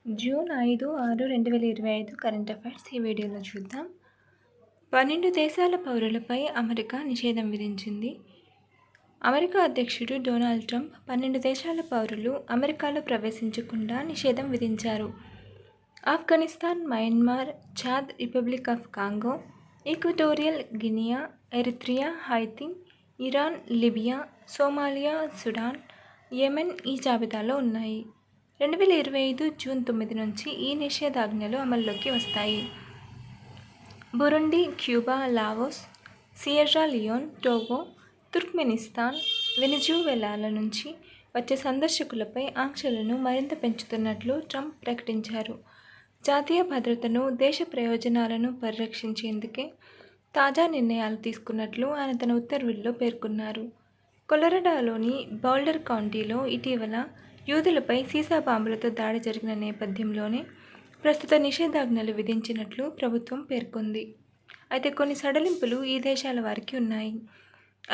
June 5-6-2025 current affairs ఈ వీడియోలో చూద్దాం. 12 దేశాల పౌరులపై అమెరికా నిషేధం విధించింది. అమెరికా అధ్యక్షుడు డొనాల్డ్ ట్రంప్ 12 దేశాల పౌరులు అమెరికాలో ప్రవేశించకుండా నిషేధం విధించారు. Afghanistan, Myanmar, Chad, republic of Congo, equatorial Guinea, Eritrea, Haiti, Iran, Libya, Somalia, Sudan, Yemen ఈ జాబితాలో ఉన్నాయి. 2025 జూన్ 9 నుంచి ఈ నిషేధాజ్ఞలు అమల్లోకి వస్తాయి. Burundi, Cuba, Laos, Sierra Leone, Togo, Turkmenistan, వెనిజువెలాల నుంచి వచ్చే సందర్శకులపై ఆంక్షలను మరింత పెంచుతున్నట్లు ట్రంప్ ప్రకటించారు. జాతీయ భద్రతను, దేశ ప్రయోజనాలను పరిరక్షించేందుకే తాజా నిర్ణయాలు తీసుకున్నట్లు ఆయన తన ఉత్తర్వుల్లో పేర్కొన్నారు. కొలరాడోలోని బౌల్డర్ కౌంటీలో ఇటీవల యూదులపై సీసా బాంబులతో దాడి జరిగిన నేపథ్యంలోనే ప్రస్తుత నిషేధాజ్ఞలు విధించినట్లు ప్రభుత్వం పేర్కొంది. అయితే కొన్ని సడలింపులు ఈ దేశాల వారికి ఉన్నాయి.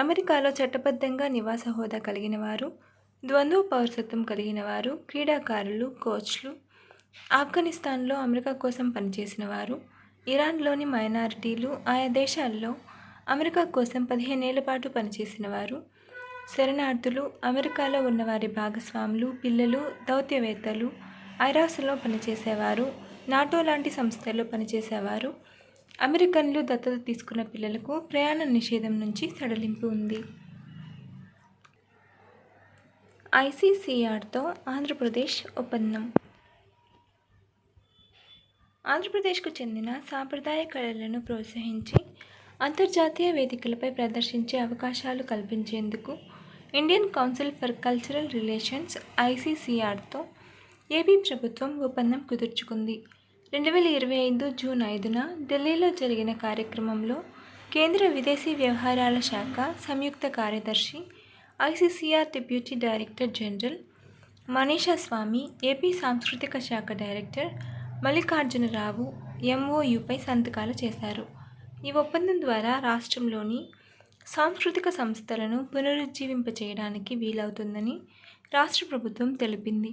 అమెరికాలో చట్టబద్ధంగా నివాస హోదా కలిగిన వారు, ద్వంద్వ పౌరసత్వం కలిగిన వారు, క్రీడాకారులు, కోచ్లు, ఆఫ్ఘనిస్తాన్లో అమెరికా కోసం పనిచేసిన వారు, ఇరాన్లోని మైనారిటీలు, ఆయా దేశాల్లో అమెరికా కోసం 15 ఏళ్ల పాటు పనిచేసిన వారు, శరణార్థులు, అమెరికాలో ఉన్నవారి భాగస్వాములు, పిల్లలు, దౌత్యవేత్తలు, ఐరాసలో పనిచేసేవారు, నాటో లాంటి సంస్థల్లో పనిచేసేవారు, అమెరికన్లు దత్తత తీసుకున్న పిల్లలకు ప్రయాణ నిషేధం నుంచి సడలింపు ఉంది. ఐసీసీఆర్తో ఆంధ్రప్రదేశ్ ఒప్పందం. ఆంధ్రప్రదేశ్కు చెందిన సాంప్రదాయ కళలను ప్రోత్సహించి అంతర్జాతీయ వేదికలపై ప్రదర్శించే అవకాశాలు కల్పించేందుకు Indian council for cultural relations ఐసీసీఆర్తో ఏపీ ప్రభుత్వం ఒప్పందం కుదుర్చుకుంది. 2025 జూన్ 5న ఢిల్లీలో జరిగిన కార్యక్రమంలో కేంద్ర విదేశీ వ్యవహారాల శాఖ సంయుక్త కార్యదర్శి, ICCR deputy director general Manisha Swami, AP సాంస్కృతిక శాఖ డైరెక్టర్ మల్లికార్జునరావు ఎంఓయూపై సంతకాలు చేశారు. ఈ ఒప్పందం ద్వారా రాష్ట్రంలోని సాంస్కృతిక సంస్థలను పునరుజ్జీవింపచేయడానికి వీలవుతుందని రాష్ట్ర ప్రభుత్వం తెలిపింది.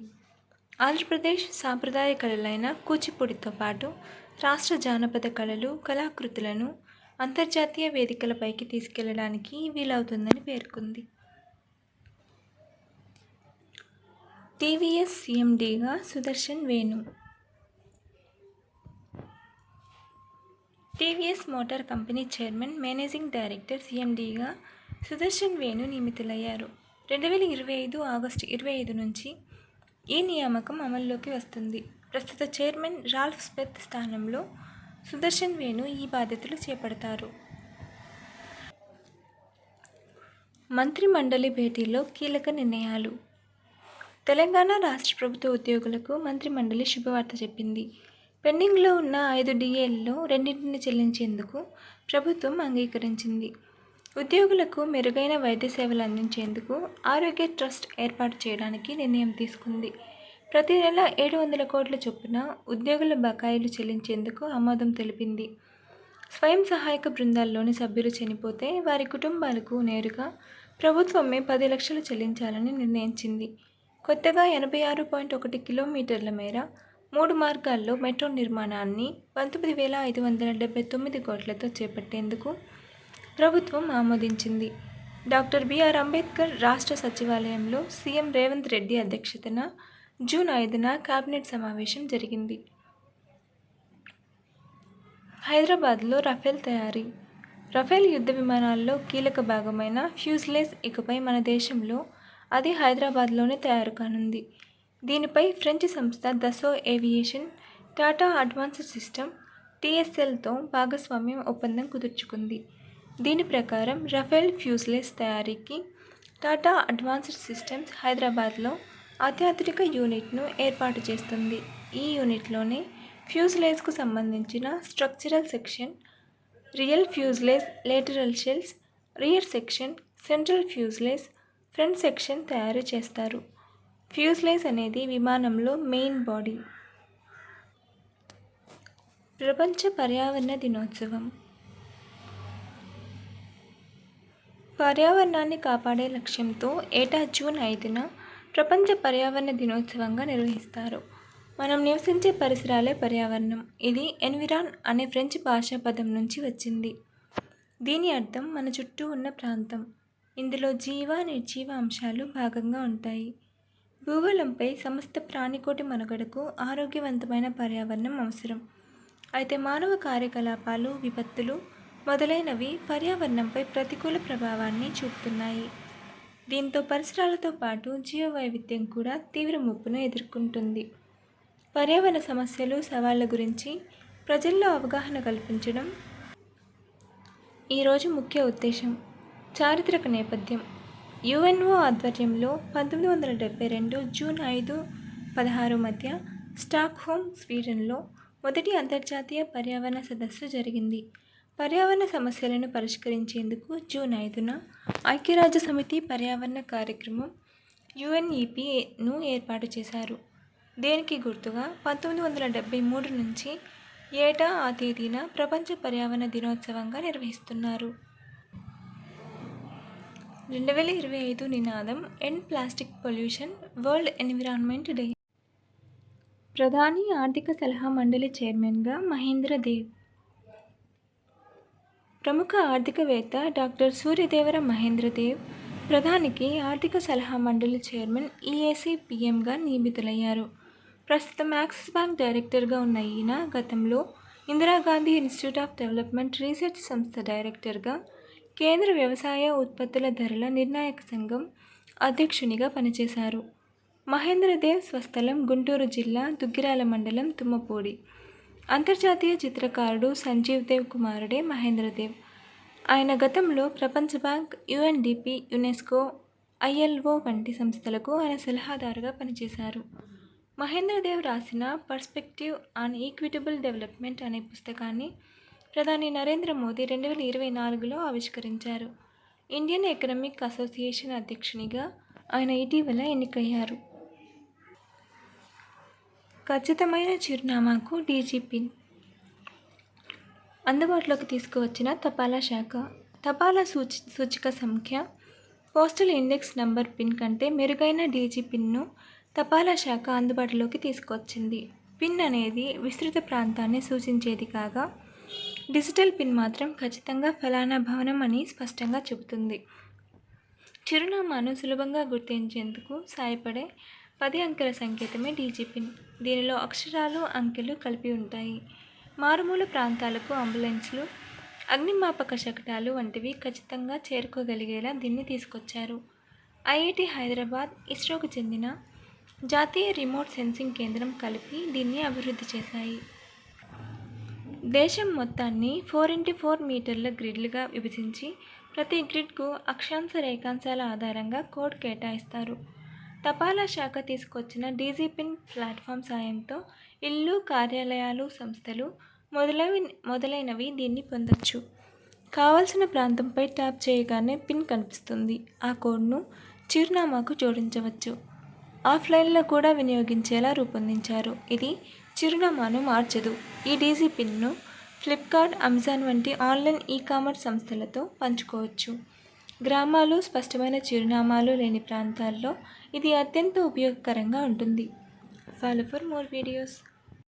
ఆంధ్రప్రదేశ్ సాంప్రదాయ కళలైన కూచిపూడితో పాటు రాష్ట్ర జానపద కళలు, కళాకృతులను అంతర్జాతీయ వేదికలపైకి తీసుకెళ్లడానికి వీలవుతుందని పేర్కొంది. టీవీఎస్ సీఎండీగా Sudarshan Venu. TVS motor company chairman, managing director, సీఎండీగా సుదర్శన్ వేణు నియమితులయ్యారు. 2025 ఆగస్టు 25 నుంచి ఈ నియామకం అమల్లోకి వస్తుంది. ప్రస్తుత చైర్మన్ రాల్ఫ్ స్మిత్ స్థానంలో సుదర్శన్ వేణు ఈ బాధ్యతలు చేపడతారు. మంత్రి మండలి భేటీలో కీలక నిర్ణయాలు. తెలంగాణ రాష్ట్ర ప్రభుత్వ ఉద్యోగులకు మంత్రి మండలి శుభవార్త చెప్పింది. పెండింగ్లో ఉన్న 5 డిఏల్లో 2ని చెల్లించేందుకు ప్రభుత్వం అంగీకరించింది. ఉద్యోగులకు మెరుగైన వైద్య సేవలు అందించేందుకు ఆరోగ్య ట్రస్ట్ ఏర్పాటు చేయడానికి నిర్ణయం తీసుకుంది. ప్రతి నెల 700 కోట్ల చొప్పున ఉద్యోగుల బకాయిలు చెల్లించేందుకు ఆమోదం తెలిపింది. స్వయం సహాయక బృందాల్లోని సభ్యులు చనిపోతే వారి కుటుంబాలకు నేరుగా ప్రభుత్వమే 10 లక్షలు చెల్లించాలని నిర్ణయించింది. కొత్తగా 86.1 కిలోమీటర్ల మేర 3 మార్గాల్లో మెట్రో నిర్మాణాన్ని 19,579 కోట్లతో చేపట్టేందుకు ప్రభుత్వం ఆమోదించింది. డాక్టర్ బిఆర్ అంబేద్కర్ రాష్ట్ర సచివాలయంలో సీఎం రేవంత్ రెడ్డి అధ్యక్షతన జూన్ 5న కేబినెట్ సమావేశం జరిగింది. హైదరాబాద్లో రఫేల్ తయారీ. రఫేల్ యుద్ధ విమానాల్లో కీలక భాగమైన ఫ్యూజ్లేజ్ ఇకపై మన దేశంలో, అది హైదరాబాద్లోనే తయారు కానుంది. దీనిపై ఫ్రెంచ్ సంస్థ Dassault aviation, Tata advanced system టీఎస్ఎల్తో భాగస్వామ్యం ఒప్పందం కుదుర్చుకుంది. దీని ప్రకారం రఫేల్ ఫ్యూజ్లేజ్ తయారీకి టాటా అడ్వాన్స్డ్ సిస్టమ్స్ హైదరాబాద్లో అత్యాధునిక యూనిట్ను ఏర్పాటు చేస్తుంది. ఈ యూనిట్లోనే ఫ్యూజ్లేజ్కు సంబంధించిన structural section, real fuselage, lateral shells, rear section, central fuselage, front section తయారు చేస్తారు. ఫ్యూజ్లేజ్ అనేది విమానంలో మెయిన్ బాడీ. ప్రపంచ పర్యావరణ దినోత్సవం. పర్యావరణాన్ని కాపాడే లక్ష్యంతో ఏటా జూన్ 5న ప్రపంచ పర్యావరణ దినోత్సవంగా నిర్వహిస్తారు. మనం నివసించే పరిసరాలే పర్యావరణం. ఇది ఎన్విరాన్ అనే ఫ్రెంచ్ భాషా పదం నుంచి వచ్చింది. దీని అర్థం మన చుట్టూ ఉన్న ప్రాంతం. ఇందులో జీవ, నిర్జీవ అంశాలు భాగంగా ఉంటాయి. భూగోళంపై సమస్త ప్రాణికోటి మనుగడకు ఆరోగ్యవంతమైన పర్యావరణం అవసరం. అయితే మానవ కార్యకలాపాలు, విపత్తులు మొదలైనవి పర్యావరణంపై ప్రతికూల ప్రభావాన్ని చూపుతున్నాయి. దీంతో పరిసరాలతో పాటు జీవవైవిధ్యం కూడా తీవ్ర ముప్పును ఎదుర్కొంటుంది. పర్యావరణ సమస్యలు, సవాళ్ల గురించి ప్రజల్లో అవగాహన కల్పించడం ఈరోజు ముఖ్య ఉద్దేశం. చారిత్రక నేపథ్యం. యుఎన్ఓ ఆధ్వర్యంలో 1972 జూన్ 5-16 మధ్య స్టాక్హోమ్, స్వీడన్లో మొదటి అంతర్జాతీయ పర్యావరణ సదస్సు జరిగింది. పర్యావరణ సమస్యలను పరిష్కరించేందుకు జూన్ 5న ఐక్యరాజ్యసమితి పర్యావరణ కార్యక్రమం UNEPను ఏర్పాటు చేశారు. దీనికి గుర్తుగా 1973 నుంచి ఏటా ఆ తేదీన ప్రపంచ పర్యావరణ దినోత్సవంగా నిర్వహిస్తున్నారు. 2025 నినాదం end plastic pollution, world environment day. ప్రధాని ఆర్థిక సలహా మండలి చైర్మన్గా మహేంద్ర దేవ్. ప్రముఖ ఆర్థికవేత్త డాక్టర్ సూర్యదేవర మహేంద్ర దేవ్ ప్రధానికి ఆర్థిక సలహా మండలి చైర్మన్ EAC-PMగా నియమితులయ్యారు. ప్రస్తుతం యాక్సిస్ బ్యాంక్ డైరెక్టర్గా ఉన్న ఈయన గతంలో Indira Gandhi institute of development research సంస్థ డైరెక్టర్గా, కేంద్ర వ్యవసాయ ఉత్పత్తుల ధరల నిర్ణాయక సంఘం అధ్యక్షునిగా పనిచేశారు. మహేంద్రదేవ్ స్వస్థలం గుంటూరు జిల్లా దుగ్గిరాల మండలం తుమ్మపూడి. అంతర్జాతీయ చిత్రకారుడు సంజీవ్ దేవ్ కుమారుడే మహేంద్రదేవ్. ఆయన గతంలో ప్రపంచ బ్యాంక్, UNDP, యునెస్కో, ILO వంటి సంస్థలకు ఆయన సలహాదారుగా పనిచేశారు. మహేంద్రదేవ్ రాసిన పర్స్పెక్టివ్ ఆన్ ఈక్విటబుల్ డెవలప్మెంట్ అనే పుస్తకాన్ని ప్రధాని నరేంద్ర మోదీ 2024లో ఆవిష్కరించారు. ఇండియన్ ఎకనామిక్ అసోసియేషన్ అధ్యక్షునిగా ఆయన ఇటీవల ఎన్నికయ్యారు. ఖచ్చితమైన చిరునామాకు DG పిన్. అందుబాటులోకి తీసుకువచ్చిన తపాలా శాఖ. తపాలా సూచిక సంఖ్య, పోస్టల్ ఇండెక్స్ నంబర్ పిన్ కంటే మెరుగైన DG పిన్ను తపాలా శాఖ అందుబాటులోకి తీసుకొచ్చింది. పిన్ అనేది విస్తృత ప్రాంతాన్ని సూచించేది కాగా, డిజిటల్ పిన్ మాత్రం ఖచ్చితంగా ఫలానా భవనం అని స్పష్టంగా చెబుతుంది. చిరునామాను సులభంగా గుర్తించేందుకు సాయపడే 10 అంకెల సంకేతమే DG పిన్. దీనిలో అక్షరాలు, అంకెలు కలిపి ఉంటాయి. మారుమూల ప్రాంతాలకు అంబులెన్స్లు, అగ్నిమాపక శకటాలు వంటివి ఖచ్చితంగా చేరుకోగలిగేలా దీన్ని తీసుకొచ్చారు. IIT హైదరాబాద్, ఇస్రోకు చెందిన జాతీయ రిమోట్ సెన్సింగ్ కేంద్రం కలిపి దీన్ని అభివృద్ధి చేశాయి. దేశం మొత్తాన్ని 4x4 మీటర్ల గ్రిడ్లుగా విభజించి ప్రతి గ్రిడ్కు అక్షాంశ, రేఖాంశాల ఆధారంగా కోడ్ కేటాయిస్తారు. తపాలా శాఖ తీసుకొచ్చిన DG పిన్ ప్లాట్ఫామ్ సాయంతో ఇళ్ళు, కార్యాలయాలు, సంస్థలు మొదలైనవి దీన్ని పొందొచ్చు. కావలసిన ప్రాంతంపై ట్యాప్ చేయగానే పిన్ కనిపిస్తుంది. ఆ కోడ్ను చిరునామాకు జోడించవచ్చు. ఆఫ్లైన్లో కూడా వినియోగించేలా రూపొందించారు. ఇది చిరునామాను మార్చదు. ఈ DG పిన్ను ఫ్లిప్కార్ట్, అమెజాన్ వంటి ఆన్లైన్ ఈకామర్స్ సంస్థలతో పంచుకోవచ్చు. గ్రామాలు, స్పష్టమైన చిరునామాలు లేని ప్రాంతాల్లో ఇది అత్యంత ఉపయోగకరంగా ఉంటుంది. Follow for more videos.